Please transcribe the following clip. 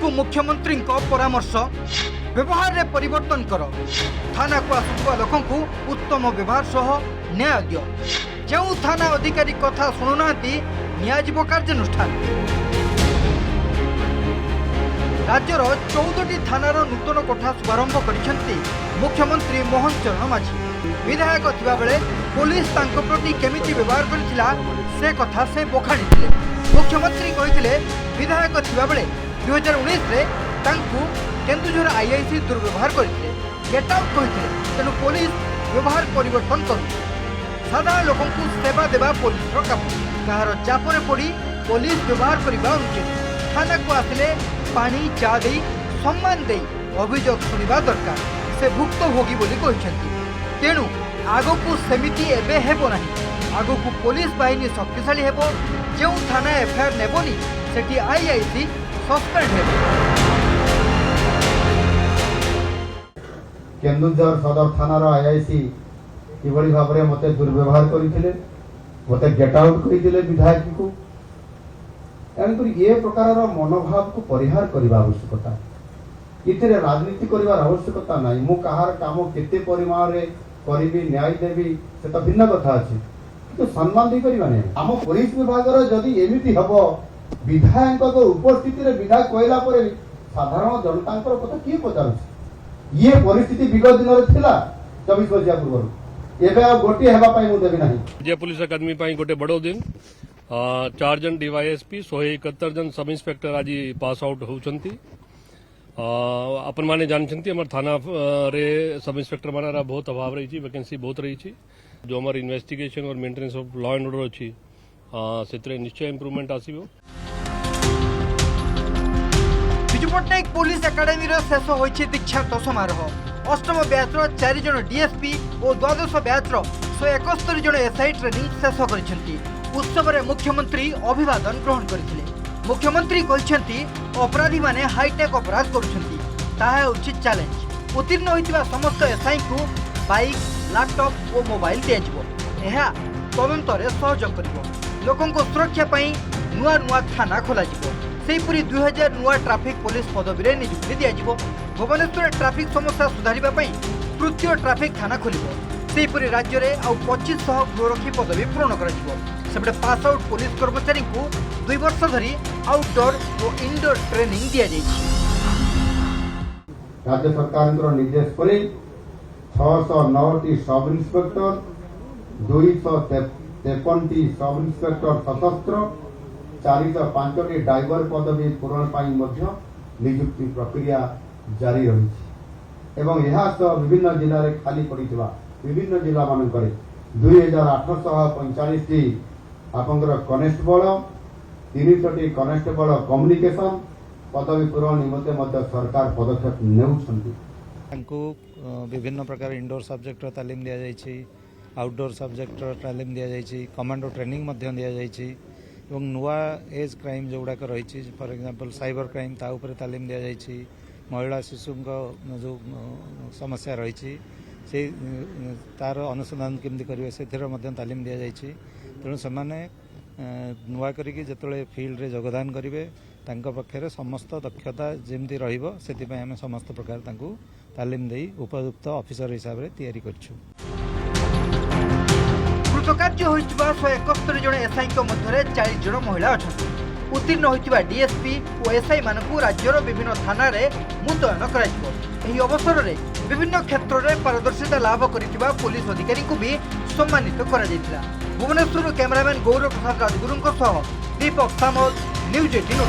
को मुख्यमंत्री परामर्श व्यवहार रे परिवर्तन कर थाना को आसुवा लोक उत्तम व्यवहार सह न्याय दियो। जो थाना अधिकारी कथा शुणुना नियाजिबो कार्यानुष्ठान। राज्यर 14टी थानार नूतन कोठा शुभारंभ करिसेंती मुख्यमंत्री मोहन चरण माझी। विधायक थिबा बेले पुलिस तांको प्रति केमिति व्यवहार करिथिला से कथा से बखाणी थिले। मुख्यमंत्री कहिथिले विधायक थिबा बेले 2019 रे तांकु केन्दुझर आईआईसी दुर्व्यवहार करथिले। गेट आउट कहिथिले। तेनु पुलिस व्यवहार परिवर्तन करू। साधारण लोक सेवा देवा पुलिस काम। कहार चापरे पड़ी पुलिस व्यवहार करने उचित। थाना को आसिले पानी चा दे सम्मान दे अभियोग शुणा दरकार। से भुक्तभोगी बोली कहते। तेणु आगकू सेमिति एबे हेबो नाही। आगकू पुलिस बाहिनी शक्तिशाली हेबो। जो थाना एफआईआर नेबोनी सेठी आईआईसी सस्पेंड हेबो। केन्दुझर सदर थानार आईआईसी किभଳି भाବରେ मते दुर्व्यवहार करथिले, मते गेट आउट कहिथिले विधायक को। एणुकर ये प्रकार मनोभाव को परिहार करने आवश्यकता। इतने राजनीति करने आवश्यकता ना। मु कहार काम केते परिमाण रे करिबी न्याय देवी से तो भिन्न कथा अछि, तो सम्मान दे परिबा नै। आम पुलिस विभाग रो जदी एमिति हबो विधायक को उपस्थिति रे विधायक कहला परे साधारण जनता कथा किए पचार। ये परिस्थिति विगत दिन रे थिला 24 बजिया पूर्व। एबे गोटे हेबा पाई मु देबी नाही। जे पुलिस अकादमी पाई गोटे बड़ो दिन 4 जन डीवाईएसपी 171 जन सब इंस्पेक्टर आज पास आउट होउछंती। अपन माने जानछंती हमर थाना रे सब इंस्पेक्टर मानारा बहुत अभाव रही छी, वैकेंसी बहुत रही छी। जो हमर इन्वेस्टिगेशन और maintenance of law and order अछि सेतरे निश्चय इंप्रूवमेंट आसीबो। विजु पट्टनायक पुलिस एकाडेमी रो शेष होइछि दीक्षांत समारोह। अष्टम बैच 4 जन डीएसपी और द्वादश बैच 171 जन एसआई ट्रेनिंग शेष करिसेंती। उत्सव में मुख्यमंत्री अभिवादन ग्रहण करथिले। मुख्यमंत्री कहिसेंती अपराधी माने हाईटेक अपराध करुछंती, ताहा उचित चैलेंज। उत्तीर्ण होइतिबा समस्त एसआई को बाइक, लैपटॉप और मोबाइल दियाजिबो। एहा तदंतरे सहयोग करिवो। लोकंको सुरक्षा पई नुआ नुआ थाना खोला जिवो। सेहीपरि 2000 नुआ ट्रैफिक पुलिस पदवी रे नियुक्ति दियाजिवो। भुवनेश्वर ट्रैफिक समस्या सुधारिबा पई तृतीय ट्रैफिक थाना खोलिबो। सेहीपरि राज्य रे आ 2500 गृहरक्षी पदवी पूर्ण कराजिवो। सेपटे पास आउट पुलिस कर्मचारी को 2 वर्ष धरी आउटडोर और इनडोर ट्रेनिंग दिया जाइछि। राज्य सरकार निर्देश पर 609 सब इंस्पेक्टर, 253 सब इंस्पेक्टर सशस्त्र, 405 ड्राइवर पदवी पूरण नियुक्ति प्रक्रिया जारी रही एवं यह विभिन्न जिले में खाली पड़ा विभिन्न जिला मानक 2845 आपंकर कनेस्टेबल, 300 कनेस्टेबल कम्युनिकेशन पदवी पूरण निमंते सरकार पदक्षेप नेउछंती। विभिन्न प्रकार इंडोर सब्जेक्ट तालीम दिया जाइछि, आउटडोर सब्जेक्ट तालीम दिया जाइछि, कमांडो ट्रेनिंग मध्य दिया जाइछि एवं नुआ एज क्राइम जोगुड़ाक रही फॉर एग्जांपल साइबर क्राइम ता ऊपर तालीम दिया जाइछि। महिला शिशु जो समस्या रही से तार अनुसंधान केमती करेंगे से तालीम दि जाइछि। तेणु से नुआ करिकी जतले फील्ड रे योगदान करेंगे पक्षरे समस्त दक्षता जमी रही समस्त प्रकार तालीम दे उपयुक्त ऑफिसर हिसाब से तैयारी करछु। कृतकार्य होइतिबा 171 जन एसआई मध्य 40 जन महिला अछंती। उत्तीर्ण होइतिबा डीएसपी और एसआई मानकु राज्यर विभिन्न थाना रे मुतयन कराजिबो। एही अवसर रे विभिन्न क्षेत्र में पारदर्शिता लाभ करितिबा पुलिस अधिकारी को भी सम्मानित करा जायतिला। भुवनेश्वर कैमरामैन गौरव प्रसाद राजगुरुंको सह दीपक सामल, न्यूज 18।